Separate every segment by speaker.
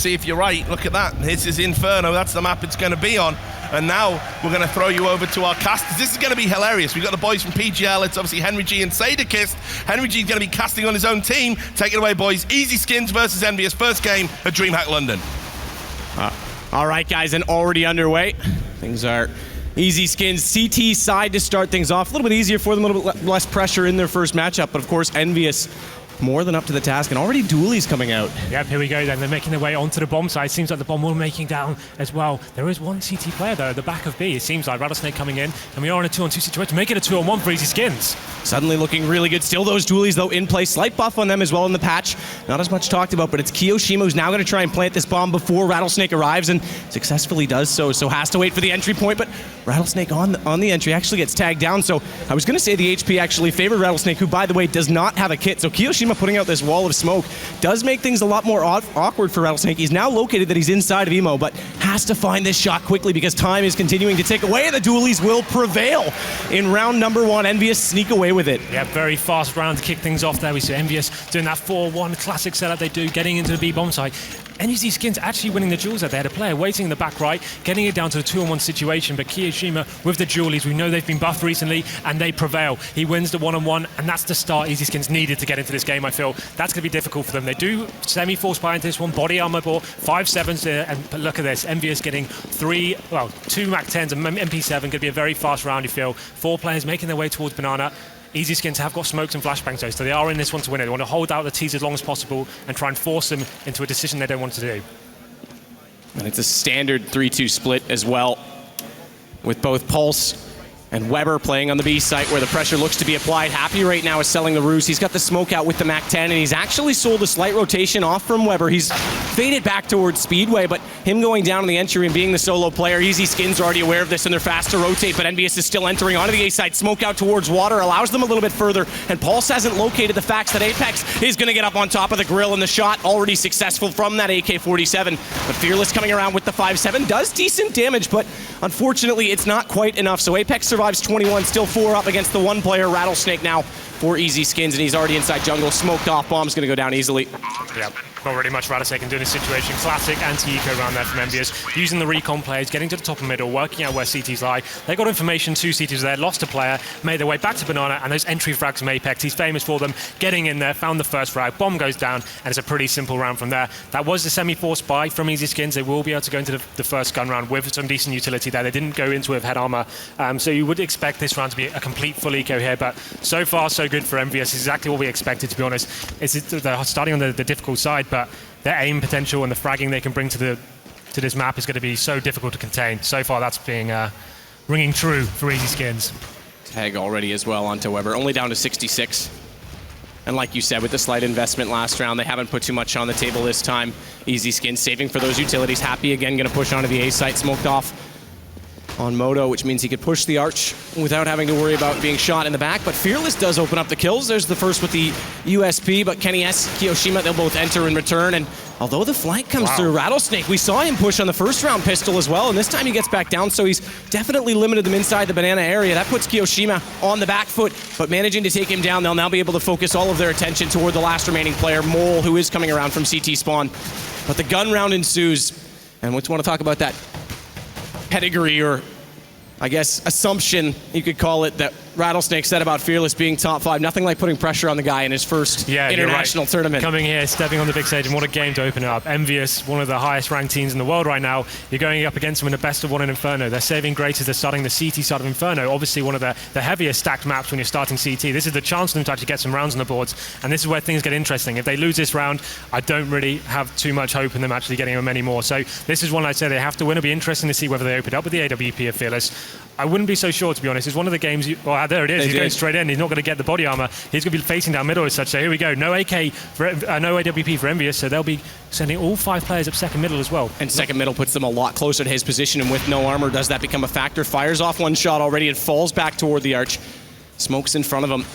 Speaker 1: See if you're right. Look at that. This is Inferno. That's the map it's going to be on. And now we're going to throw you over to our casters. This is going to be hilarious. We've got the boys from PGL. It's obviously Henry G and Sadakist. Henry G is going to be casting on his own team. Take it away, boys. Easy Skins versus EnVyUs. First game at DreamHack London.
Speaker 2: All right, guys, and already underway. Things are Easy Skins CT side to start things off. A little bit easier for them, a little bit less pressure in their first matchup. But of course, EnVyUs more than up to the task, and already dualies coming out.
Speaker 3: Yep, here we go then. They're making their way onto the bomb side. Seems like the bomb will be making down as well. There is one CT player though at the back of B. It seems like Rattlesnake coming in, and we are in a 2-on-2 situation. Make it a 2-on-1 for Easy Skins.
Speaker 2: Suddenly looking really good. Still those dualies though in play. Slight buff on them as well in the patch. Not as much talked about, but it's Kiyoshima who's now going to try and plant this bomb before Rattlesnake arrives, and successfully does so. So has to wait for the entry point, but Rattlesnake on the entry actually gets tagged down. So I was going to say the HP actually favored Rattlesnake, who by the way does not have a kit. So Kiyoshima putting out this wall of smoke does make things a lot more awkward for Rattlesnake. He's now located that he's inside of Emo, but has to find this shot quickly because time is continuing to tick away, and the dualies will prevail in round number 1. EnVyUs sneak away with it.
Speaker 3: Yeah, very fast round to kick things off there. We see EnVyUs doing that 4-1 classic setup they do, getting into the B bomb site. Easy Skins actually winning the duels there. They had a player waiting in the back right, getting it down to a 2-on-1 situation, but Kiyoshima with the dualies, we know they've been buffed recently, and they prevail. He wins the 1-on-1, and that's the start Easy Skins needed to get into this game, I feel. That's going to be difficult for them. They do semi-force buy into this one, body armor ball, 5-7s, and look at this, EnVyUs getting 2 Mac 10s and MP7, going to be a very fast round, you feel. 4 players making their way towards Banana. Easy Skins have got smokes and flashbangs though, so they are in this one to win it. They want to hold out the T's as long as possible and try and force them into a decision they don't want to do.
Speaker 2: And it's a standard 3-2 split as well, with both Pulse and Weber playing on the B site where the pressure looks to be applied. Happy right now is selling the ruse. He's got the smoke out with the Mac 10, and he's actually sold a slight rotation off from Weber. He's faded back towards Speedway, but him going down in the entry and being the solo player, Easy Skins are already aware of this and they're fast to rotate, but EnVyUs is still entering onto the A side. Smoke out towards water allows them a little bit further, and Pulse hasn't located the facts that Apex is going to get up on top of the grill, and the shot already successful from that AK-47. But Fearless coming around with the 5-7 does decent damage, but unfortunately it's not quite enough. So Apex survives 21, still 4 up against the 1 player Rattlesnake now for Easy Skins, and he's already inside jungle. Smoked off bomb's going to go down easily.
Speaker 3: Yeah, not really much Rattlesnake can do in this situation. Classic anti-eco round there from EnVyUs. Using the recon players, getting to the top and middle, working out where CTs lie. They got information, 2 CTs there, lost a player, made their way back to Banana, and those entry frags from Apex, he's famous for them, getting in there, found the first frag, bomb goes down, and it's a pretty simple round from there. That was the semi-force buy from Easy Skins. They will be able to go into the first gun round with some decent utility there. They didn't go into it with head armor, so you would expect this round to be a complete full eco here, but so far so good for EnVyUs. It's exactly what we expected, to be honest. They're starting on the difficult side, but their aim potential and the fragging they can bring to this map is going to be so difficult to contain. So far that's being ringing true for Easy Skins.
Speaker 2: Tag already as well onto Weber, only down to 66. And like you said, with the slight investment last round, they haven't put too much on the table this time. Easy Skins saving for those utilities. Happy again, going to push onto the A site, smoked off on Moto, which means he could push the arch without having to worry about being shot in the back. But Fearless does open up the kills. There's the first with the USP, but Kenny S, Kiyoshima, they'll both enter in return. And although the flank comes through Rattlesnake, we saw him push on the first round pistol as well, and this time he gets back down, so he's definitely limited them inside the Banana area. That puts Kiyoshima on the back foot, but managing to take him down, they'll now be able to focus all of their attention toward the last remaining player, Mole, who is coming around from CT spawn. But the gun round ensues, and we want to talk about that pedigree, or I guess assumption, you could call it, that Rattlesnake said about Fearless being top 5. Nothing like putting pressure on the guy in his first international tournament.
Speaker 3: Coming here, stepping on the big stage, and what a game to open it up. EnVyUs, one of the highest ranked teams in the world right now. You're going up against them in the best of 1 in Inferno. They're saving grace as they're starting the CT side of Inferno. Obviously one of the heaviest stacked maps when you're starting CT. This is the chance for them to actually get some rounds on the boards, and this is where things get interesting. If they lose this round, I don't really have too much hope in them actually getting them anymore. So this is one I'd say they have to win. It'll be interesting to see whether they open up with the AWP of Fearless. I wouldn't be so sure, to be honest. It's one of the games, there it is. He's going straight in. He's not going to get the body armor. He's going to be facing down middle as such. So here we go. No AK, no AWP for EnVyUs, so they'll be sending all 5 players up second middle as well.
Speaker 2: And second middle puts them a lot closer to his position, and with no armor, does that become a factor? Fires off 1 shot already and falls back toward the arch. Smokes in front of him.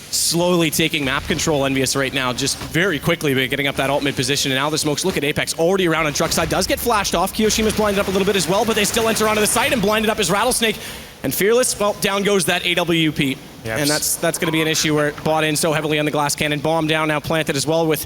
Speaker 2: Slowly taking map control, EnVyUs right now, just very quickly getting up that ultimate position, and now the smokes. Look at Apex already around on truck side, does get flashed off. Kiyoshima's blinded up a little bit as well, but they still enter onto the site, and blinded up is Rattlesnake. And Fearless, well, down goes that AWP. Yep. And that's going to be an issue where it bought in so heavily on the glass cannon. Bomb down, now planted as well with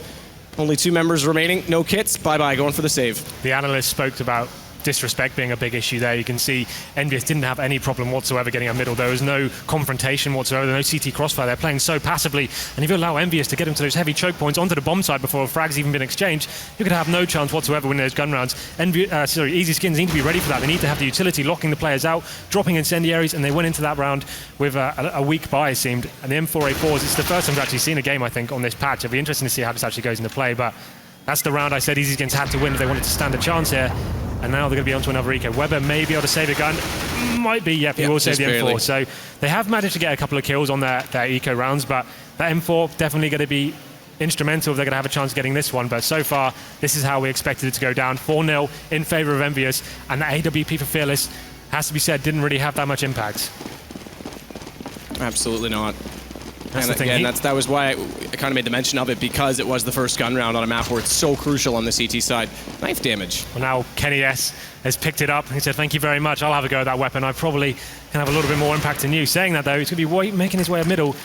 Speaker 2: Only 2 members remaining, no kits. Bye-bye, going for the save.
Speaker 3: The analyst spoke about disrespect being a big issue there. You can see EnVyUs didn't have any problem whatsoever getting a middle. There was no confrontation whatsoever, no CT crossfire. They're playing so passively, and if you allow EnVyUs to get into those heavy choke points onto the bomb side before a frag's even been exchanged, you could have no chance whatsoever winning those gun rounds. Easy Skins need to be ready for that. They need to have the utility locking the players out, dropping incendiaries, and they went into that round with a weak buy, it seemed. And the M4A4s, it's the first time we've actually seen a game, I think, on this patch. It'll be interesting to see how this actually goes into play, but that's the round I said Easy Skins had to win if they wanted to stand a chance here. And now they're going to be onto another eco. Weber may be able to save a gun. Might be, yep, he will save the M4.
Speaker 2: Barely.
Speaker 3: So they have managed to get a couple of kills on their eco rounds, but that M4 definitely going to be instrumental if they're going to have a chance of getting this one. But so far, this is how we expected it to go down. 4-0 in favor of EnVyUs, and the AWP for Fearless, has to be said, didn't really have that much impact.
Speaker 2: Absolutely not.
Speaker 3: That's
Speaker 2: and
Speaker 3: the thing.
Speaker 2: again, that was why I kind of made the mention of it, because it was the first gun round on a map where it's so crucial on the CT side. Knife damage.
Speaker 3: Well, now Kenny S has picked it up. He said, thank you very much. I'll have a go at that weapon. I probably can have a little bit more impact than you. Saying that, though, he's going to be making his way up middle.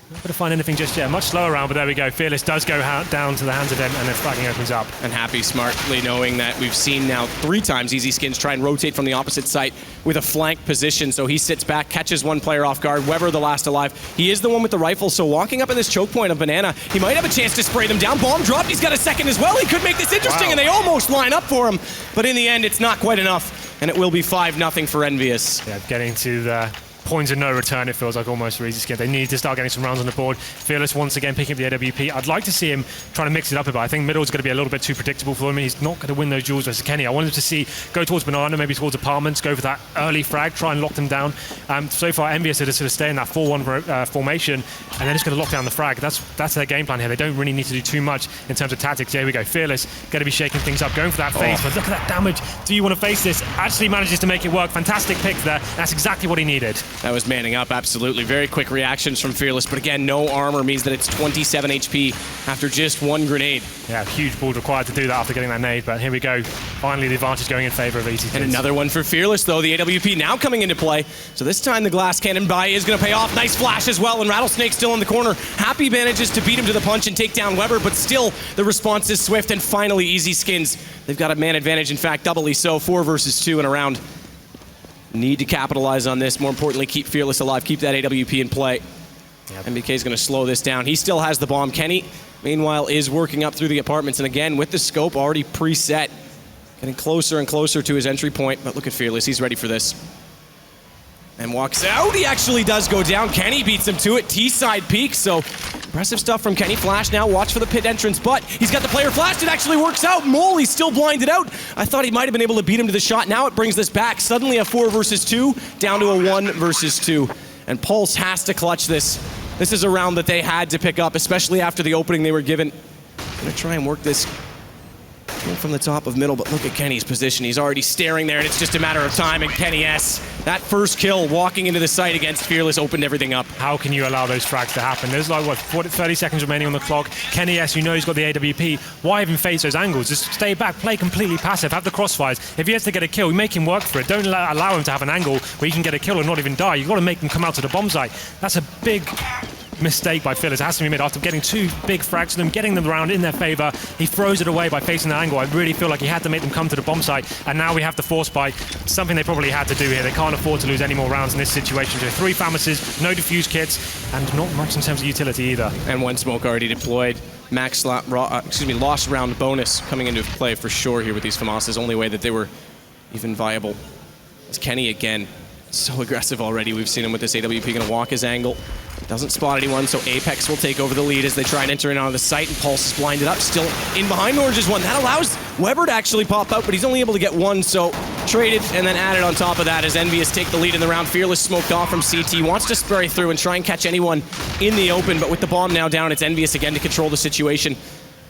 Speaker 3: Not going to find anything just yet. Much slower round, but there we go. Fearless does go down to the hands of them, and then flagging opens up.
Speaker 2: And Happy smartly knowing that we've seen now 3 times Easy Skins try and rotate from the opposite site with a flank position. So he sits back, catches one player off guard. Weber, the last alive. He is the one with the rifle, so walking up in this choke point of Banana, he might have a chance to spray them down. Bomb dropped. He's got a second as well. He could make this interesting, and they almost line up for him. But in the end, it's not quite enough, and it will be 5-0 for EnVyUs.
Speaker 3: Yeah, getting to the points of no return, it feels like, almost for Easy Skins. They need to start getting some rounds on the board. Fearless once again picking up the AWP. I'd like to see him trying to mix it up a bit. I think middle's going to be a little bit too predictable for him. He's not going to win those duels versus Kenny. I wanted to see go towards Banana, maybe towards Apartments, go for that early frag, try and lock them down. So far, EnVyUs are to sort of stay in that 4-1 formation, and they're just going to lock down the frag. That's their game plan here. They don't really need to do too much in terms of tactics. Here we go. Fearless going to be shaking things up, going for that face, but look at that damage. Do you want to face this? Actually manages to make it work. Fantastic pick there. That's exactly what he needed.
Speaker 2: That was manning up. Absolutely. Very quick reactions from Fearless, but again, no armor means that it's 27 HP after just 1 grenade.
Speaker 3: Yeah, huge build required to do that after getting that nade, but here we go. Finally, the advantage going in favor of Easy Skins.
Speaker 2: And another one for Fearless, though. The AWP now coming into play. So this time the glass cannon buy is going to pay off. Nice flash as well, and Rattlesnake still in the corner. Happy manages to beat him to the punch and take down Weber, but still the response is swift, and finally Easy Skins. They've got a man advantage, in fact, doubly so. 4 versus 2 in a round. Need to capitalize on this. More importantly, keep Fearless alive. Keep that AWP in play. Yep. MBK is going to slow this down. He still has the bomb. Kenny, meanwhile, is working up through the apartments. And again, with the scope already preset, getting closer and closer to his entry point. But look at Fearless. He's ready for this. And walks out. He actually does go down. Kenny beats him to it. T-side peek. So impressive stuff from Kenny. Flash now. Watch for the pit entrance. But he's got the player flashed. It actually works out. Mole, he's still blinded out. I thought he might have been able to beat him to the shot. Now it brings this back. Suddenly a 4 versus 2 down to a 1 versus 2. And Pulse has to clutch this. This is a round that they had to pick up, especially after the opening they were given. Gonna try and work this from the top of middle, but look at Kenny's position. He's already staring there, and it's just a matter of time. And Kenny S, that first kill walking into the site against Fearless, opened everything up.
Speaker 3: How can you allow those frags to happen? There's like, what, 30 seconds remaining on the clock. Kenny S, you know he's got the AWP. Why even face those angles? Just stay back, play completely passive, have the crossfires. If he has to get a kill, you make him work for it. Don't allow him to have an angle where he can get a kill or not even die. You've got to make him come out to the bomb site. That's a big mistake by Fearless. It has to be made after getting 2 big frags to them, getting them around in their favor. He throws it away by facing the angle. I really feel like he had to make them come to the bomb site, and now we have the force buy. Something they probably had to do here. They can't afford to lose any more rounds in this situation. So 3 Famases, no defuse kits, and not much in terms of utility either.
Speaker 2: And 1 smoke already deployed. Lost round bonus coming into play for sure here with these FAMASs. Only way that they were even viable. It's Kenny again. So aggressive already. We've seen him with this AWP. Gonna walk his angle. Doesn't spot anyone, so Apex will take over the lead as they try and enter in on the site, and Pulse is blinded up, still in behind Orange's one. That allows Weber to actually pop out, but he's only able to get 1, so traded and then added on top of that as EnVyUs take the lead in the round. Fearless smoked off from CT, wants to spray through and try and catch anyone in the open, but with the bomb now down, it's EnVyUs again to control the situation.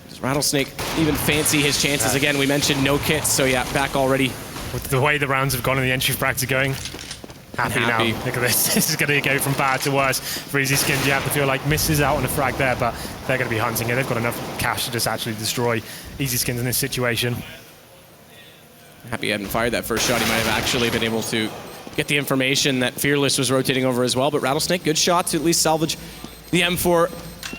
Speaker 2: Does Rattlesnake even fancy his chances? Again, we mentioned no kits, so yeah, back already. With
Speaker 3: the way the rounds have gone and the entry frags are going, Happy now. Look at this. This is going to go from bad to worse for Easy Skins. You have to feel like misses out on a frag there, but they're going to be hunting it. They've got enough cash to just actually destroy Easy Skins in this situation.
Speaker 2: Happy hadn't fired that first shot. He might have actually been able to get the information that Fearless was rotating over as well, but Rattlesnake, good shot to at least salvage the M4.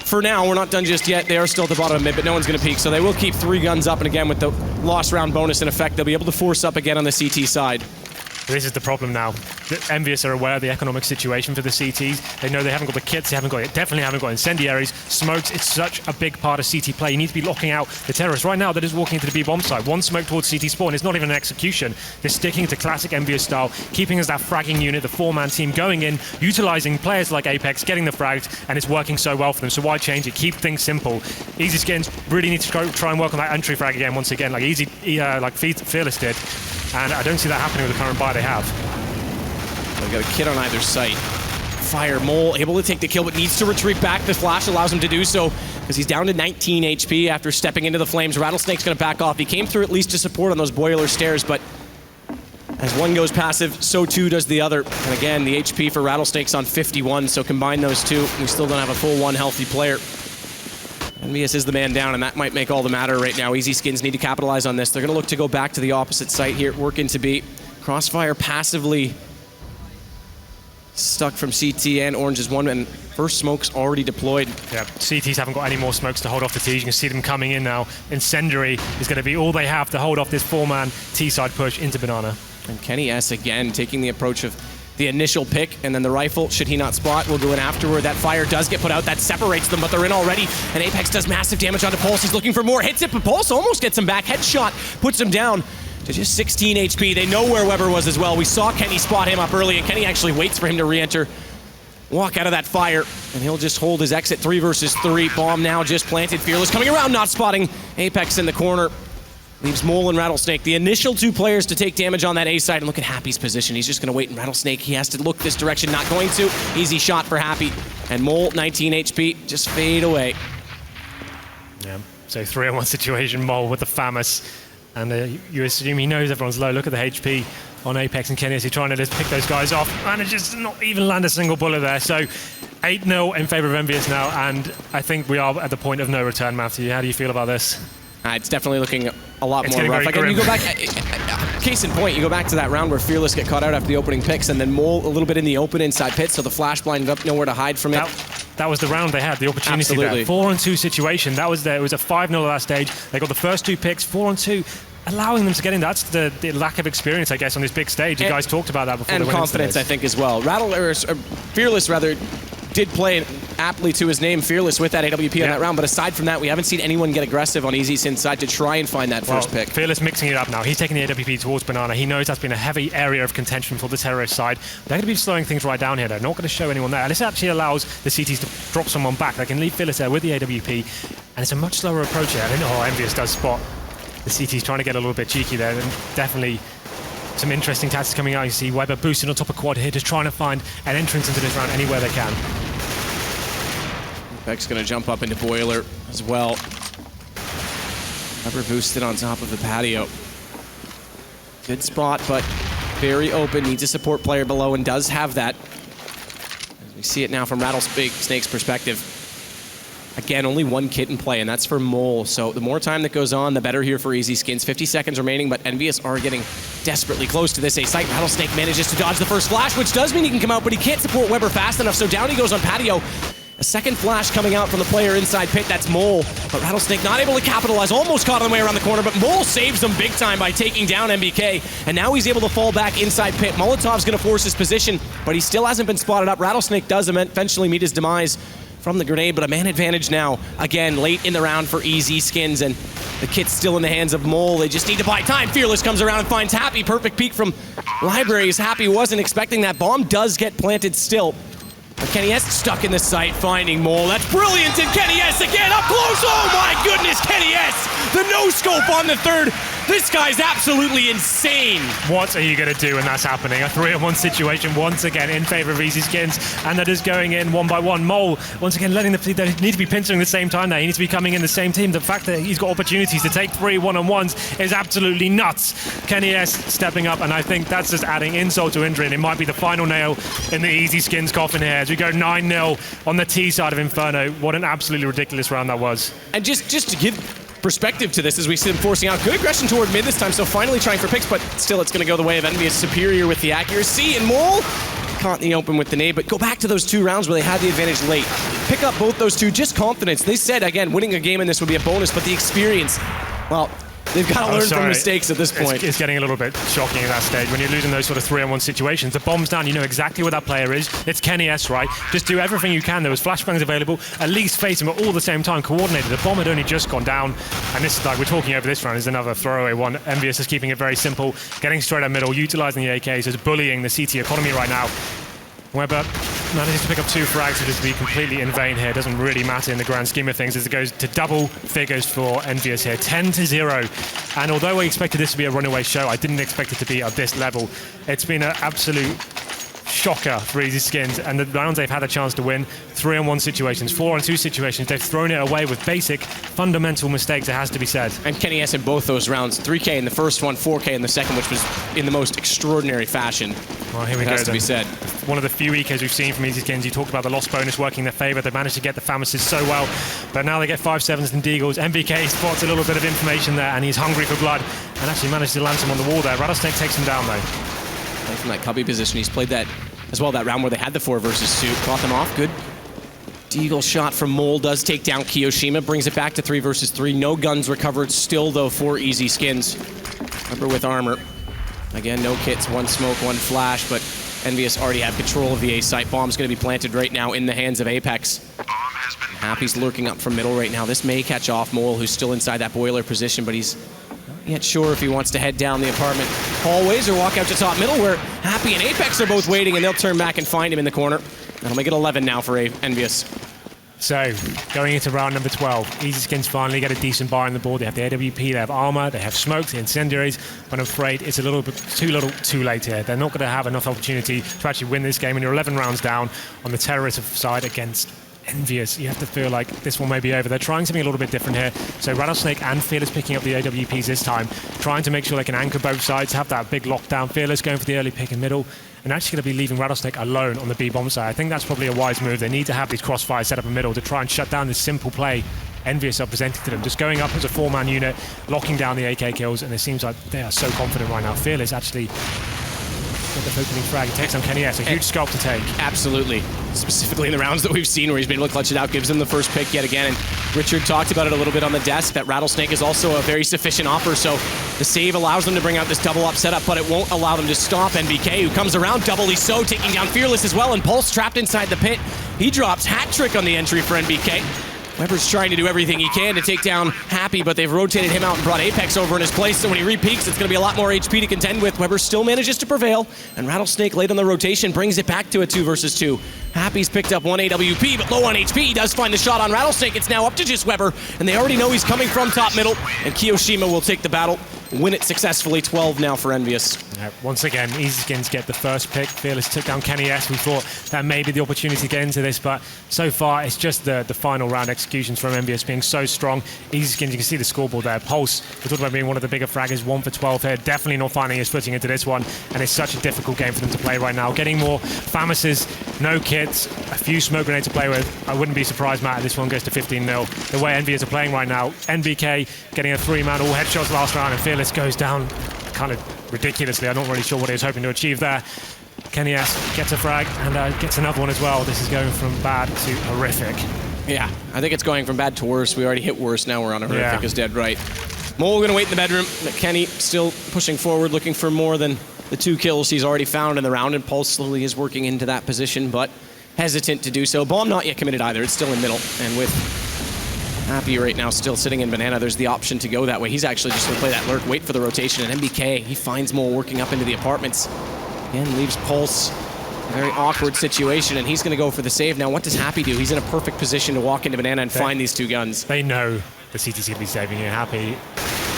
Speaker 2: for now, we're not done just yet. They are still at the bottom of mid, but no one's going to peek, so they will keep 3 guns up, and again, with the lost round bonus in effect, they'll be able to force up again on the CT side.
Speaker 3: This is the problem now. The EnVyUs are aware of the economic situation for the CTs. They know they haven't got the kits, definitely haven't got incendiaries. Smokes, it's such a big part of CT play. You need to be locking out the terrorists. Right now, they're just walking into the B-bomb side. One smoke towards CT spawn. It's not even an execution. They're sticking to classic EnVyUs style, keeping as that fragging unit, the 4-man team going in, utilizing players like Apex, getting the frags, and it's working so well for them. So why change it? Keep things simple. Easy Skins really need to try and work on that entry frag again, once again, like Fearless did. And I don't see that happening with the current buy they have.
Speaker 2: They've got a kid on either site. Fire, Mole able to take the kill, but needs to retreat back. The flash allows him to do so because he's down to 19 HP after stepping into the flames. Rattlesnake's going to back off. He came through at least to support on those boiler stairs, but as one goes passive, so too does the other. And again, the HP for Rattlesnake's on 51, so combine those two, we still don't have a full 1 healthy player. EnVyUs is the man down, and that might make all the matter right now. Easy Skins need to capitalize on this. They're going to look to go back to the opposite site here, work into B. Crossfire passively stuck from CT, and Orange is one, and first smoke's already deployed.
Speaker 3: Yeah, CTs haven't got any more smokes to hold off the T. You can see them coming in now. Incendiary is going to be all they have to hold off this 4-man T-side push into Banana.
Speaker 2: And Kenny S again taking the approach of the initial pick, and then the rifle, should he not spot, will go in afterward. That fire does get put out, that separates them, but they're in already, and Apex does massive damage onto Pulse. He's looking for more, hits it, but Pulse almost gets him back. Headshot puts him down to just 16 HP. They know where Weber was as well. We saw Kenny spot him up early, and Kenny actually waits for him to re-enter, walk out of that fire, and he'll just hold his exit. 3 versus 3. Bomb now just planted. Fearless coming around, not spotting Apex in the corner. Leaves Mole and Rattlesnake, the initial 2 players to take damage on that A side. And look at Happy's position. He's just going to wait, and Rattlesnake, he has to look this direction, not going to. Easy shot for Happy. And Mole, 19 HP, just fade away.
Speaker 3: Yeah, so 3-on-1 situation, Mole with the FAMAS. And you assume he knows everyone's low. Look at the HP on Apex and Kenny as he's trying to just pick those guys off. Manages to not even land a single bullet there. So 8-0 in favor of EnVyUs now, and I think we are at the point of no return, Matthew. How do you feel about this?
Speaker 2: It's definitely looking a lot more rough. Again, you go back, case in point, you go back to that round where Fearless get caught out after the opening picks, and then Mole a little bit in the open inside pit, so the flash blind up, nowhere to hide from it.
Speaker 3: That was the round they had, the opportunity.
Speaker 2: Absolutely.
Speaker 3: There. 4-on-2 situation, that was there. It was a 5-0 last stage. They got the first 2 picks, 4-on-2. Allowing them to get in, that's the lack of experience, I guess, on this big stage. You guys talked about that before.
Speaker 2: And confidence, I think, as well. Fearless, rather, did play aptly to his name, Fearless, with that AWP on that round, but aside from that, we haven't seen anyone get aggressive on Easy Sin's side to try and find that first pick.
Speaker 3: Fearless mixing it up now. He's taking the AWP towards Banana. He knows that's been a heavy area of contention for the terrorist side. They're going to be slowing things right down here. They're not going to show anyone there. And this actually allows the CTs to drop someone back. They can leave Fearless there with the AWP, and it's a much slower approach here. I don't know how EnVyUs does spot the CT's trying to get a little bit cheeky there, and definitely some interesting tactics coming out. You see Weber boosting on top of quad here, just trying to find an entrance into this round anywhere they can.
Speaker 2: Beck's going to jump up into Boiler as well. Weber boosted on top of the patio. Good spot, but very open. Needs a support player below, and does have that. As we see it now from Rattlesnake's perspective. Again, only 1 kit in play, and that's for Mole. So the more time that goes on, the better here for Easy Skins. 50 seconds remaining, but EnVyUs are getting desperately close to this A site. Rattlesnake manages to dodge the first flash, which does mean he can come out, but he can't support Weber fast enough, so down he goes on patio. A second flash coming out from the player inside pit, that's Mole. But Rattlesnake not able to capitalize, almost caught on the way around the corner, but Mole saves them big time by taking down MBK, and now he's able to fall back inside pit. Molotov's gonna force his position, but he still hasn't been spotted up. Rattlesnake does eventually meet his demise from the grenade, but a man advantage now. Again, late in the round for Easy Skins, and the kit's still in the hands of Mole. They just need to buy time. Fearless comes around and finds Happy. Perfect peek from Libraries. Happy wasn't expecting that. Bomb does get planted still. But Kenny S stuck in the sight, finding Mole. That's brilliant, and Kenny S again up close. Oh my goodness, Kenny S! The no-scope on the third. This guy's absolutely insane.
Speaker 3: What are you going to do when that's happening? A 3-on-1 situation once again in favor of Easy Skins, and that is going in 1 by 1. Mole, once again, they need to be pinching at the same time there. He needs to be coming in the same team. The fact that he's got opportunities to take 3 1-on-1s is absolutely nuts. Kenny S stepping up, and I think that's just adding insult to injury, and it might be the final nail in the Easy Skins coffin here as we go 9-0 on the T side of Inferno. What an absolutely ridiculous round that was.
Speaker 2: And just to give perspective to this, as we see them forcing out good aggression toward mid this time, so finally trying for picks, but still it's going to go the way of EnVyUs. Superior with the accuracy, and Mole caught in the open with the nade, but go back to those 2 rounds where they had the advantage late. Pick up both those 2, just confidence. They said, again, winning a game in this would be a bonus, but the experience, well, they've got to learn from mistakes at this point.
Speaker 3: It's getting a little bit shocking at that stage when you're losing those sort of 3-on-1 situations. The bomb's down, you know exactly where that player is. It's Kenny S, right? Just do everything you can. There was flashbangs available. At least face them at all the same time, coordinated. The bomb had only just gone down, and this is like we're talking over this round is another throwaway one. EnVyUs is keeping it very simple, getting straight up middle, utilizing the AKs, is bullying the CT economy right now. Weber manages to pick up 2 frags, which is to be completely in vain here. Doesn't really matter in the grand scheme of things as it goes to double figures for EnVyUs here, 10-0. And although I expected this to be a runaway show, I didn't expect it to be at this level. It's been an absolute shocker for Easy Skins, and the rounds they've had a chance to win, 3-on-1 situations, 4-on-2 situations, they've thrown it away with basic, fundamental mistakes, it has to be said.
Speaker 2: And Kenny S in both those rounds, 3K in the first one, 4K in the second, which was in the most extraordinary fashion.
Speaker 3: Well, here we go.
Speaker 2: Has to be said.
Speaker 3: One of the few EKs we've seen from Easy Skins. You talked about the loss bonus working in their favor. They managed to get the Famises so well, but now they get 5-7s and Deagles. MBK spots a little bit of information there, and he's hungry for blood, and actually managed to land some on the wall there. Rattlesnake takes him down, though.
Speaker 2: From that cubby position, he's played that as well, that round where they had the 4 versus 2. Caught them off, good. Deagle shot from Mole does take down Kiyoshima, brings it back to 3 versus 3. No guns recovered still, though, for Easy Skins. Remember with armor. Again, no kits, 1 smoke, 1 flash, but EnVyUs already have control of the A site. Bomb's going to be planted right now in the hands of Apex. Happy's lurking up from middle right now. This may catch off Mole, who's still inside that boiler position, but he's not yet sure if he wants to head down the apartment hallways or walk out to top middle, where Happy and Apex are both waiting, and they'll turn back and find him in the corner. That'll make it 11 now for EnVyUs.
Speaker 3: So, going into round number 12, Easy Skins finally get a decent buy on the board. They have the AWP, they have armor, they have smokes, the incendiaries, but I'm afraid it's a little bit too late here. They're not going to have enough opportunity to actually win this game, and you're 11 rounds down on the terrorist side against EnVyUs. You have to feel like this one may be over. They're trying something a little bit different here. So Rattlesnake and Fearless picking up the AWPs this time, trying to make sure they can anchor both sides, have that big lockdown. Fearless going for the early pick in middle, and actually going to be leaving Rattlesnake alone on the B-bomb side. I think that's probably a wise move. They need to have these crossfires set up in middle to try and shut down this simple play EnVyUs are presenting to them. Just going up as a 4-man unit, locking down the AK kills, and it seems like they are so confident right now. Fearless actually got the opening frag. It takes on Kenny S. A huge scalp to take.
Speaker 2: Absolutely. Specifically in the rounds that we've seen where he's been able to clutch it out, gives him the first pick yet again. And Richard talked about it a little bit on the desk, that Rattlesnake is also a very sufficient offer, so the save allows them to bring out this double-up setup, but it won't allow them to stop NBK, who comes around doubly so, taking down Fearless as well, and Pulse trapped inside the pit. He drops hat trick on the entry for NBK. Weber's trying to do everything he can to take down Happy, but they've rotated him out and brought Apex over in his place, so when he re-peaks, it's going to be a lot more HP to contend with. Weber still manages to prevail, and Rattlesnake late on the rotation brings it back to a 2 versus 2. Happy's picked up 1 AWP, but low on HP. He does find the shot on Rattlesnake. It's now up to just Weber, and they already know he's coming from top middle, and Kiyoshima will take the battle, win it successfully. 12 now for EnVyUs.
Speaker 3: Once again, Easy Skins get the first pick. Fearless took down Kenny S. We thought that may be the opportunity to get into this, but so far it's just the final round executions from EnVyUs being so strong. Easy Skins, you can see the scoreboard there. Pulse, we talked about being one of the bigger fraggers, 1 for 12 here. Definitely not finding his footing into this one, and it's such a difficult game for them to play right now. Getting more Famises, no kits, a few smoke grenades to play with. I wouldn't be surprised, Matt, if this one goes to 15-0. The way EnVyUs are playing right now, NBK getting a 3-man all headshots last round, and Fearless goes down kind of ridiculously. I'm not really sure what he was hoping to achieve there. Kenny S gets a frag and gets another one as well. This is going from bad to horrific.
Speaker 2: Yeah, I think it's going from bad to worse. We already hit worse, now we're on a horrific is dead right. Mole gonna wait in the bedroom. Kenny still pushing forward, looking for more than the 2 kills he's already found in the round, and Pulse slowly is working into that position, but hesitant to do so. Bomb not yet committed either, it's still in middle, and with Happy right now still sitting in Banana, there's the option to go that way. He's actually just gonna play that lurk, wait for the rotation, and MBK, he finds Mole working up into the apartments. Again, leaves Pulse a very awkward situation, and he's gonna go for the save. Now, what does Happy do? He's in a perfect position to walk into Banana and find these 2 guns.
Speaker 3: They know the CT's gonna be saving you. Happy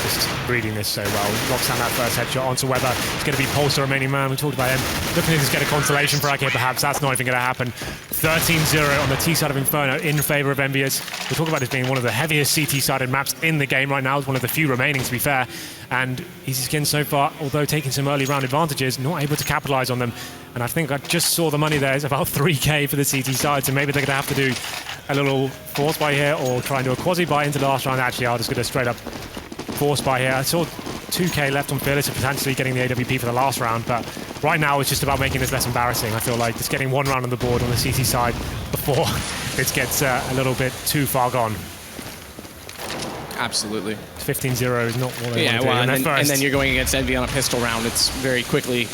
Speaker 3: just reading this so well. Locks down that first headshot onto Weber. It's going to be Pulse, the remaining man. We talked about him. Looking to just get a consolation frag here, perhaps. That's not even going to happen. 13-0 on the T side of Inferno in favor of EnVyUs. We talk about this being one of the heaviest CT-sided maps in the game right now. It's one of the few remaining, to be fair. And Easy Skins so far, although taking some early round advantages, not able to capitalize on them. And I think I just saw the money there is about 3K for the CT side, so maybe they're going to have to do a little force buy here or try and do a quasi buy into the last round. Actually, I'll just go straight up force buy here. I saw 2K left on Fearless, potentially getting the AWP for the last round, but right now it's just about making this less embarrassing. I feel like just getting one round on the board on the CT side before it gets a little bit too far gone.
Speaker 2: Absolutely.
Speaker 3: 15-0 is not what they want to do.
Speaker 2: And then you're going against Envy on a pistol round. It's very quickly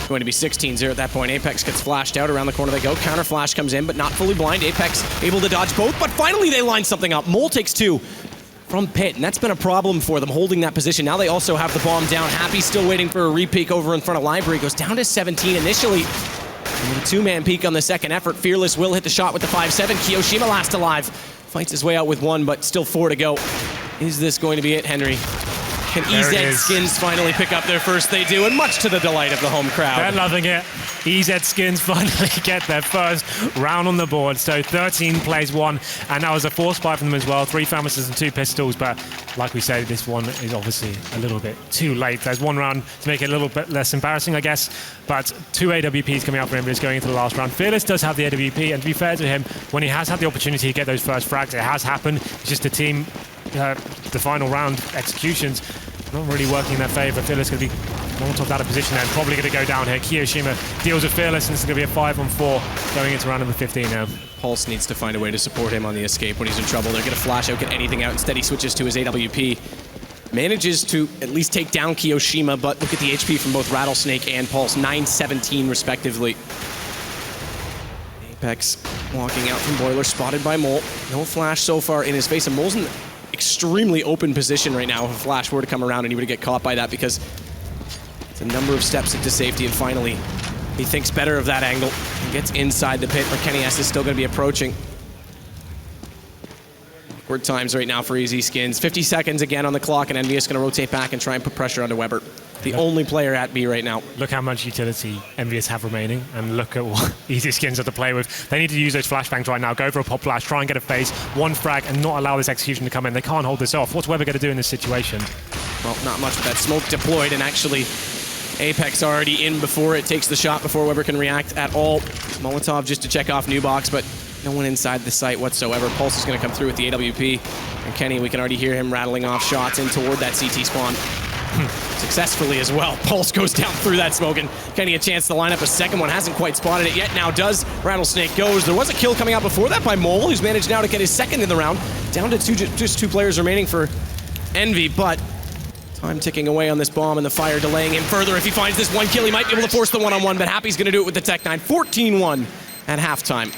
Speaker 2: going to be 16-0 at that point. Apex gets flashed out. Around the corner they go. Counter flash comes in, but not fully blind. Apex able to dodge both, but finally they line something up. Mole takes 2 from pit, and that's been a problem for them, holding that position. Now they also have the bomb down. Happy still waiting for a re-peek over in front of Library. Goes down to 17 initially. And a 2-man peek on the second effort. Fearless will hit the shot with the 5-7. Kiyoshima last alive. Fights his way out with 1, but still 4 to go. Is this going to be it, Henry? Can EZ Skins finally pick up their first? They do, and much to the delight of the home crowd.
Speaker 3: They're loving it. EZ Skins finally get their first round on the board. So 13 plays 1, and that was a force buy from them as well. 3 Famishes and 2 pistols, but like we said, this one is obviously a little bit too late. There's 1 round to make it a little bit less embarrassing, I guess, but 2 AWPs coming out for EnVyUs going into the last round. Fearless does have the AWP, and to be fair to him, when he has had the opportunity to get those first frags, it has happened. It's just the team, the final round executions, not really working in their favor. Fearless going to be on top of that position and probably going to go down here. Kiyoshima deals with Fearless, and it's going to be a 5-on-4 going into round number 15 now.
Speaker 2: Pulse needs to find a way to support him on the escape when he's in trouble. They're going to flash out, get anything out. Instead, he switches to his AWP. Manages to at least take down Kiyoshima, but look at the HP from both Rattlesnake and Pulse, 9-17 respectively. Apex walking out from Boiler, spotted by Mole. No flash so far in his face, and Mole's in extremely open position right now if a flash were to come around and he were to get caught by that, because it's a number of steps into safety, and finally he thinks better of that angle and gets inside the pit, where Kenny S is still going to be approaching. Awkward times right now for EZ Skins. 50 seconds again on the clock, and EnVyUs going to rotate back and try and put pressure onto Weber, the only player at B right now.
Speaker 3: Look how much utility EnVyUs have remaining, and look at what EZ Skins have to play with. They need to use those flashbangs right now, go for a pop flash, try and get a phase, 1 frag, and not allow this execution to come in. They can't hold this off. What's Weber going to do in this situation?
Speaker 2: Well, not much with that smoke deployed, and actually Apex already in before it takes the shot, before Weber can react at all. Molotov just to check off new box, but no one inside the site whatsoever. Pulse is going to come through with the AWP, and Kenny, we can already hear him rattling off shots in toward that CT spawn. Successfully as well. Pulse goes down through that smoke, and Kenny a chance to line up a second one. Hasn't quite spotted it yet. Now does. Rattlesnake goes. There was a kill coming out before that by Mole, who's managed now to get his second in the round. Down to just 2 players remaining for Envy, but time ticking away on this bomb, and the fire delaying him further. If he finds this 1 kill, he might be able to force the 1-on-1, but Happy's going to do it with the Tech-9. 14-1 at halftime.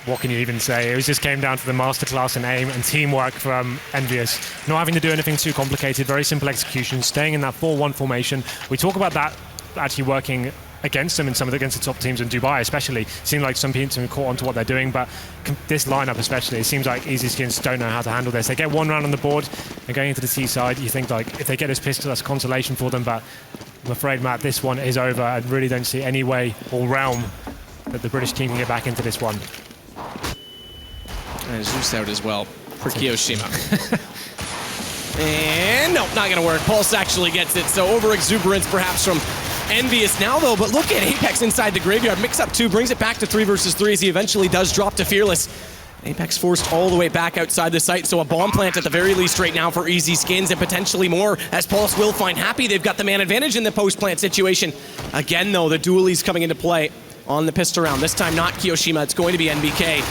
Speaker 3: What can you even say? It just came down to the masterclass in aim and teamwork from EnVyUs. Not having to do anything too complicated, very simple execution, staying in that 4-1 formation. We talk about that actually working against them and against the top teams in Dubai especially. It seems like some teams have caught onto what they're doing, but this lineup especially, it seems like EZ Skins don't know how to handle this. They get 1 round on the board, and going into the T side, you think like if they get this pistol, that's consolation for them, but I'm afraid, Matt, this one is over. I really don't see any way or realm that the British team can get back into this one.
Speaker 2: And Zeus out as well for Kiyoshima. And no, not going to work. Pulse actually gets it, so over-exuberance perhaps from EnVyUs now, though. But look at Apex inside the graveyard. Mix up 2, brings it back to 3 versus 3 as he eventually does drop to Fearless. Apex forced all the way back outside the site, so a bomb plant at the very least right now for EZ Skins, and potentially more as Pulse will find Happy. They've got the man advantage in the post-plant situation. Again, though, the dualies coming into play on the pistol round. This time not Kiyoshima, it's going to be NBK.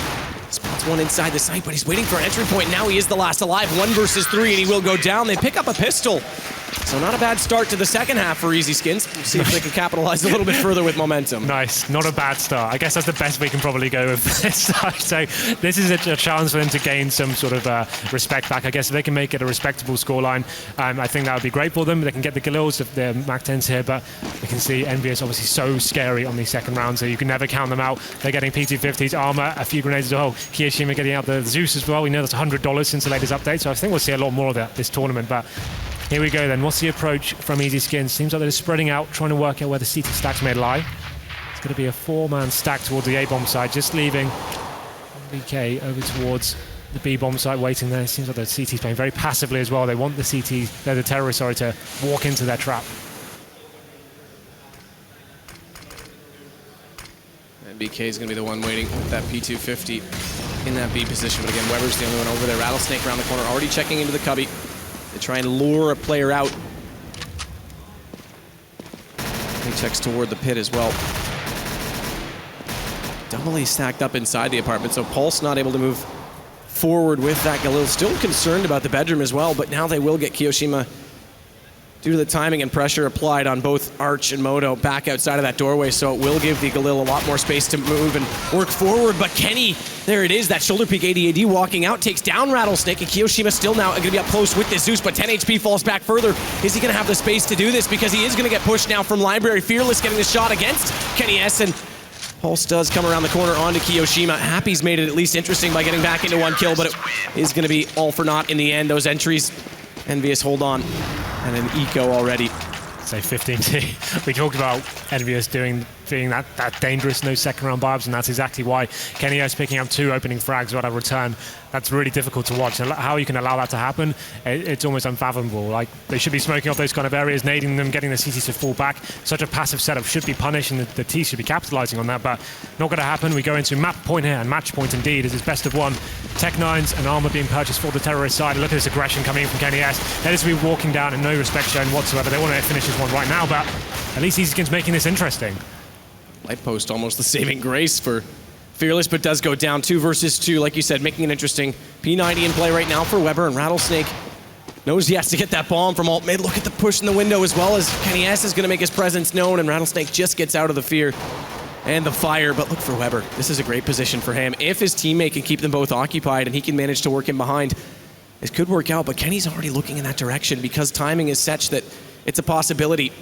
Speaker 2: Spots 1 inside the site, but he's waiting for an entry point. Now he is the last alive. 1 versus 3, and he will go down. They pick up a pistol. So not a bad start to the second half for EZ Skins. We'll see if they can capitalize a little bit further with momentum.
Speaker 3: Nice, not a bad start. I guess that's the best we can probably go with this side. So this is a chance for them to gain some sort of respect back. I guess if they can make it a respectable scoreline, I think that would be great for them. They can get the kills if they're MAC-10s here, but we can see EnVyUs obviously so scary on these second rounds, so you can never count them out. They're getting P250s, armor, a few grenades as well. Kiyoshima getting out the Zeus as well. We know that's $100 since the latest update, so I think we'll see a lot more of that this tournament. But here we go then. What's the approach from EZ Skins? Seems like they're spreading out, trying to work out where the CT stacks may lie. It's going to be a 4-man stack towards the A-bomb side, just leaving BK over towards the B-bomb site, waiting there. It seems like the CT's playing very passively as well. They want the CT, the terrorists, sorry, to walk into their trap.
Speaker 2: And BK is going to be the one waiting with that P250 in that B position. But again, Weber's the only one over there. Rattlesnake around the corner, already checking into the cubby. They try and lure a player out. Paychecks toward the pit as well. Doubly stacked up inside the apartment, so Pulse not able to move forward with that. Galil still concerned about the bedroom as well, but now they will get Kiyoshima, due to the timing and pressure applied on both Arch and Moto, back outside of that doorway, so it will give the Galil a lot more space to move and work forward. But Kenny, there it is, that shoulder peek AD walking out, takes down Rattlesnake, and Kiyoshima still now going to be up close with this Zeus, but 10 HP falls back further. Is he going to have the space to do this? Because he is going to get pushed now from Library. Fearless getting the shot against Kenny S, and Pulse does come around the corner onto Kiyoshima. Happy's made it at least interesting by getting back into 1 kill, but it is going to be all for naught in the end. Those entries, EnVyUs hold on, and an eco already.
Speaker 3: Say 15T. We talked about EnVyUs being that dangerous in those second round vibes, and that's exactly why Kenny S picking up 2 opening frags without a return. That's really difficult to watch. How you can allow that to happen, it's almost unfathomable. Like, they should be smoking off those kind of areas, nading them, getting the CTs to fall back. Such a passive setup should be punished, and the T should be capitalizing on that, but not going to happen. We go into map point here, and match point indeed, as it's best of 1. Tech 9s and armor being purchased for the terrorist side. Look at this aggression coming in from Kenny S. They're just be walking down and no respect shown whatsoever. They want to finish this one right now, but at least EasySkin's making this interesting.
Speaker 2: Light post almost the saving grace for Fearless, but does go down 2 versus 2, like you said, making it interesting. P90 in play right now for Weber, and Rattlesnake knows he has to get that bomb from alt mid. Look at the push in the window as well, as Kenny S is going to make his presence known, and Rattlesnake just gets out of the fear and the fire. But look for Weber. This is a great position for him. If his teammate can keep them both occupied and he can manage to work in behind, it could work out, but Kenny's already looking in that direction because timing is such that it's a possibility.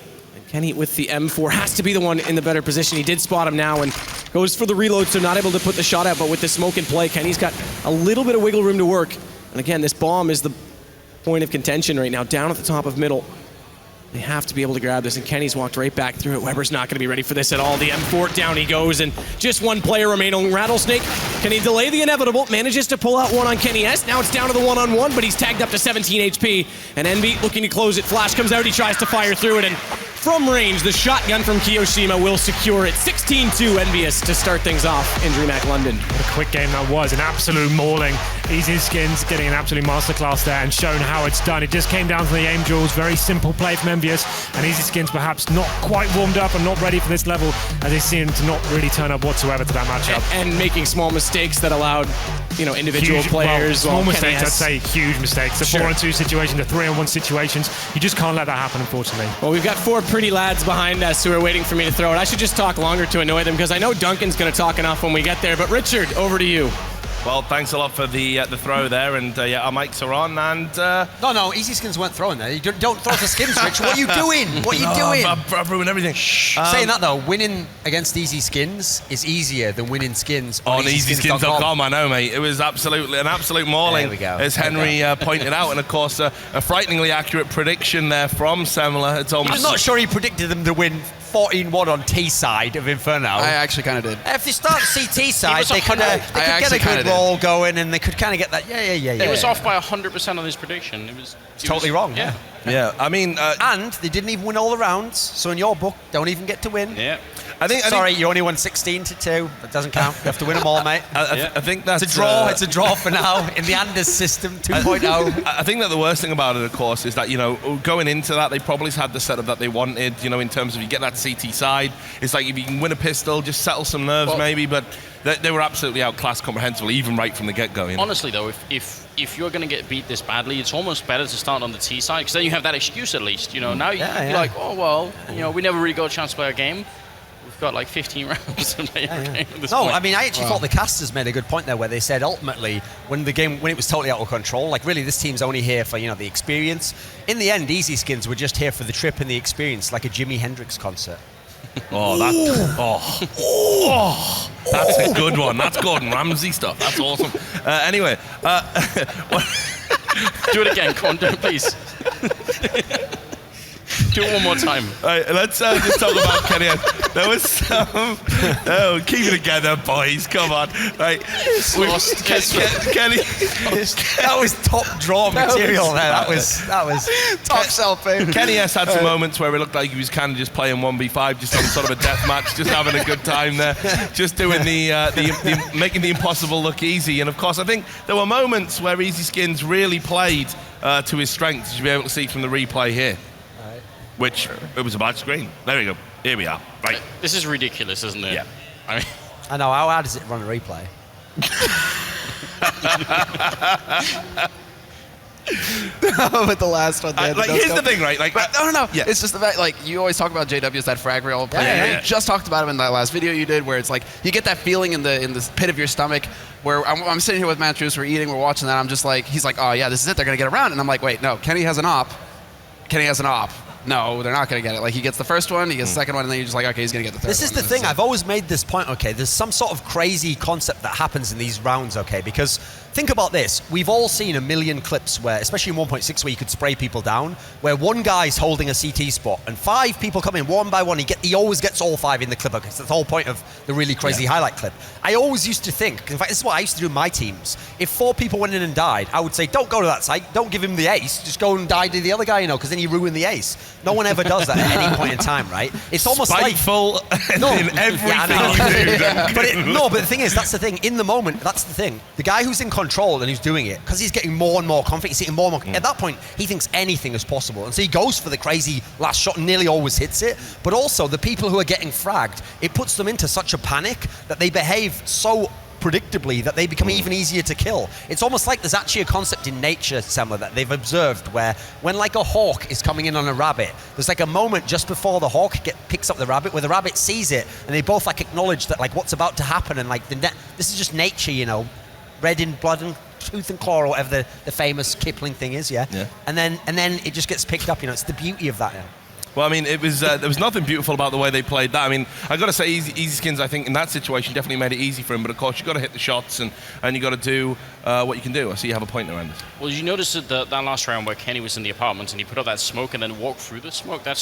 Speaker 2: Kenny with the M4 has to be the one in the better position. He did spot him now and goes for the reload, so not able to put the shot out, but with the smoke in play, Kenny's got a little bit of wiggle room to work. And again, this bomb is the point of contention right now, down at the top of middle. They have to be able to grab this, and Kenny's walked right back through it. Weber's not going to be ready for this at all. The M4 down he goes, and just 1 player remaining. Rattlesnake, can he delay the inevitable? Manages to pull out 1 on Kenny S. Now it's down to the 1-on-1, but he's tagged up to 17 HP. And Envy looking to close it. Flash comes out, he tries to fire through it, and from range, the shotgun from Kiyoshima will secure it. 16-2 EnVyUs to start things off in DreamHack London.
Speaker 3: What a quick game that was, an absolute mauling. EasySkins getting an absolute masterclass there and showing how it's done. It just came down to the aim duels, very simple play from EnVyUs, and EasySkins perhaps not quite warmed up and not ready for this level, as they seem to not really turn up whatsoever to that matchup.
Speaker 2: And making small mistakes that allowed, you know, individual players.
Speaker 3: Well, small mistakes, I'd say huge mistakes. The 4-on-2 situations, the 3-on-1 situations, you just can't let that happen, unfortunately.
Speaker 2: Well, we've got 4 pretty lads behind us who are waiting for me to throw it. I should just talk longer to annoy them, because I know Duncan's going to talk enough when we get there. But Richard, over to you.
Speaker 1: Well, thanks a lot for the throw there, and yeah, our mics are on, and...
Speaker 4: No, EasySkins weren't throwing there. You don't throw to skins, Rich. What are you doing? What are you doing?
Speaker 1: I've ruined everything.
Speaker 4: Saying that, though, winning against EasySkins is easier than winning skins
Speaker 1: on EasySkins.com. I know, mate. It was absolutely an absolute mauling,
Speaker 4: there we go.
Speaker 1: as Henry pointed out, and of course, a frighteningly accurate prediction there from Semler. It's almost...
Speaker 4: I'm not sure he predicted them to win 14-1 on T side of Inferno.
Speaker 5: I actually kind of did.
Speaker 4: If they start CT side, they could get a good roll going, and they could kind of get that. Yeah.
Speaker 5: He was off by 100% on his prediction. It was
Speaker 4: totally wrong.
Speaker 5: Yeah.
Speaker 1: Yeah, I mean...
Speaker 4: and they didn't even win all the rounds, so in your book, don't even get to win.
Speaker 5: Yeah.
Speaker 1: I think
Speaker 4: you only won 16-2. That doesn't count. You have to win them all, mate.
Speaker 1: I think that's...
Speaker 4: It's a draw. It's a draw for now in the Anders system 2.0.
Speaker 1: I think that the worst thing about it, of course, is that, you know, going into that, they probably had the setup that they wanted, you know, in terms of you get that CT side. It's like if you can win a pistol, just settle some nerves maybe, but they were absolutely outclassed comprehensively, even right from the get-go. You know?
Speaker 5: Honestly, though, if you're going to get beat this badly, it's almost better to start on the T side, because then you have that excuse at least. You know, now you're like, oh, well, you know, we never really got a chance to play a game. We've got like 15 rounds to play a game at this point.
Speaker 4: I mean, I actually thought the casters made a good point there, where they said ultimately, when it was totally out of control, like really this team's only here for, you know, the experience. In the end, EasySkins were just here for the trip and the experience, like a Jimi Hendrix concert.
Speaker 1: That's a good one. That's Gordon Ramsay stuff. That's awesome. Anyway,
Speaker 5: do it again. Come on, do it, please. Do it one more time.
Speaker 1: All right, let's just talk about Kenny. There was some... Oh, keep it together, boys. Come on. Right. Kenny...
Speaker 4: That was top draw material there. That was top selfie.
Speaker 1: Kenny S had some moments where it looked like he was kind of just playing 1v5, just on sort of a death match, just having a good time there, just doing the making the impossible look easy. And of course, I think there were moments where EasySkins really played to his strengths, as you'll be able to see from the replay here. which it was a bad screen. There we go. Here we are. Right.
Speaker 5: This is ridiculous, isn't it?
Speaker 1: Yeah.
Speaker 5: I mean,
Speaker 4: I know, how hard is it to run a replay?
Speaker 6: With the last one,
Speaker 1: here's the thing, right? Like,
Speaker 6: but no.
Speaker 1: Yeah.
Speaker 6: It's just the fact, like, you always talk about JW as that frag rail player.
Speaker 1: Yeah.
Speaker 6: You just talked about him in that last video you did, where it's like you get that feeling in the pit of your stomach. Where I'm sitting here with Matt Juice, we're eating, we're watching that. I'm just like, he's like, oh yeah, this is it. They're gonna get around, and I'm like, wait, no. Kenny has an op. No, they're not going to get it. Like, he gets the first one, he gets the second one, and then you're just like, okay, he's going to get the third one.
Speaker 4: This is the thing. I've always made this point, okay, there's some sort of crazy concept that happens in these rounds, okay, because think about this. We've all seen a million clips where, especially in 1.6, where you could spray people down, where one guy's holding a CT spot, and 5 people come in one by one. He always gets all 5 in the clip, because that's the whole point of the really crazy highlight clip. I always used to think, in fact, this is what I used to do in my teams. If 4 people went in and died, I would say, don't go to that site, don't give him the ace, just go and die to the other guy, because then you ruin the ace. No one ever does that at any point in time, right? It's almost
Speaker 1: spiteful in everything you do.
Speaker 4: But the thing is, that's the thing. In the moment, that's the thing. The guy who's in control and who's doing it, because he's getting more and more confident, he's hitting more and more. At that point, he thinks anything is possible. And so he goes for the crazy last shot and nearly always hits it. But also, the people who are getting fragged, it puts them into such a panic that they behave so predictably that they become even easier to kill. It's almost like there's actually a concept in nature, Semler, that they've observed where when like a hawk is coming in on a rabbit, there's like a moment just before the hawk picks up the rabbit where the rabbit sees it and they both like acknowledge that like what's about to happen, and like this is just nature, red in blood and tooth and claw, or whatever the famous Kipling thing is, yeah? And then it just gets picked up, it's the beauty of that.
Speaker 1: Well, I mean, it was there was nothing beautiful about the way they played that. I mean, I got to say, Easy Skins, I think, in that situation definitely made it easy for him. But of course, you got to hit the shots and you got to do what you can do. I see you have a point around this.
Speaker 5: Well, you noticed that last round where Kenny was in the apartment and he put up that smoke and then walked through the smoke. That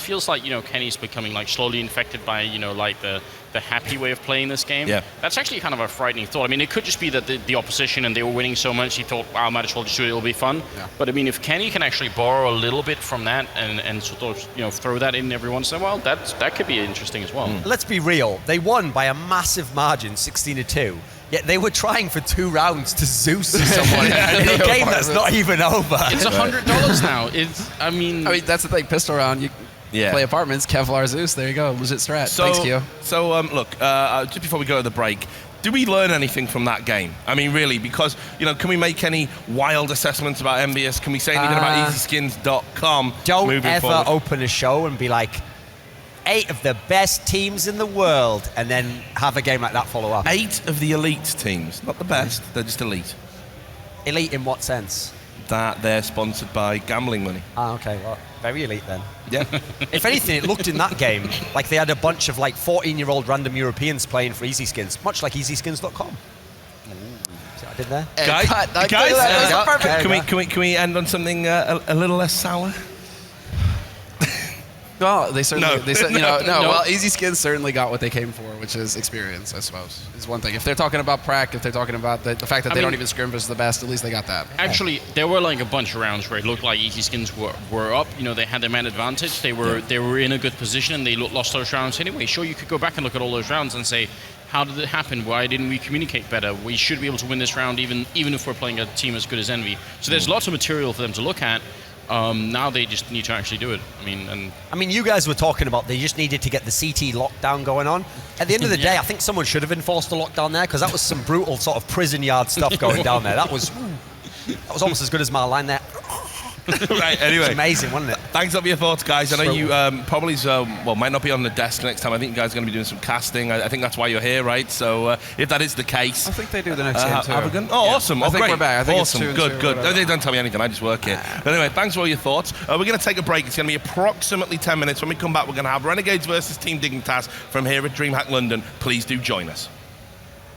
Speaker 5: feels like Kenny's becoming like slowly infected by like the happy way of playing this game.
Speaker 1: Yeah.
Speaker 5: That's actually kind of a frightening thought. I mean, it could just be that the opposition and they were winning so much, he thought, wow, I might as well just do it, it'll be fun. Yeah. But I mean, if Kenny can actually borrow a little bit from that and sort of, throw that in every once in a while, that could be interesting as well.
Speaker 4: Let's be real. They won by a massive margin, 16-2. Yet they were trying for 2 rounds to Zeus someone in a game that's not even over.
Speaker 5: It's $100 now. I mean,
Speaker 6: that's the thing. Pistol round, you play apartments, Kevlar Zeus, there you go. Legit strat. Thanks, Kyo.
Speaker 1: So, look, just before we go to the break, do we learn anything from that game? I mean, really, because, can we make any wild assessments about EnVyUs? Can we say anything about EasySkins.com?
Speaker 4: Don't ever
Speaker 1: forward?
Speaker 4: open a show and be like, 8 of the best teams in the world, and then have a game like that follow up.
Speaker 1: 8 of the elite teams. Not the best, they're just elite.
Speaker 4: Elite in what sense?
Speaker 1: That they're sponsored by gambling money.
Speaker 4: Okay, well, very elite then.
Speaker 1: Yeah.
Speaker 4: If anything, it looked in that game like they had a bunch of like 14-year-old random Europeans playing for Easy Skins, much like EasySkins.com. See what I did there?
Speaker 1: Guys, can we end on something a little less sour?
Speaker 6: Well, they certainly,
Speaker 1: No.
Speaker 6: Well, Easy Skins certainly got what they came for, which is experience, I suppose, is one thing. If they're talking about prac, if they're talking about the fact that they don't even scrim versus the best, at least they got that.
Speaker 5: Actually, there were like a bunch of rounds where it looked like Easy Skins were up. They had their man advantage. They were in a good position, and they lost those rounds anyway. Sure, you could go back and look at all those rounds and say, how did it happen? Why didn't we communicate better? We should be able to win this round even if we're playing a team as good as Envy. So there's lots of material for them to look at. Now they just need to actually do it. I mean,
Speaker 4: you guys were talking about they just needed to get the CT lockdown going on. At the end of the day, I think someone should have enforced a lockdown there, because that was some brutal sort of prison yard stuff going down there. That was almost as good as my line there.
Speaker 1: Right, anyway.
Speaker 4: It's amazing, wasn't it?
Speaker 1: Thanks for your thoughts, guys. I know you probably might not be on the desk next time. I think you guys are going to be doing some casting. I think that's why you're here, right? So if that is the case...
Speaker 6: I think they do the next game, too.
Speaker 1: Have a gun? Oh, yeah. Awesome.
Speaker 6: I think
Speaker 1: great.
Speaker 6: We're back. I think
Speaker 1: awesome.
Speaker 6: It's
Speaker 1: Good. No, they don't tell me anything. I just work here. But anyway, thanks for all your thoughts. We're going to take a break. It's going to be approximately 10 minutes. When we come back, we're going to have Renegades versus Team Dignitas from here at DreamHack London. Please do join us.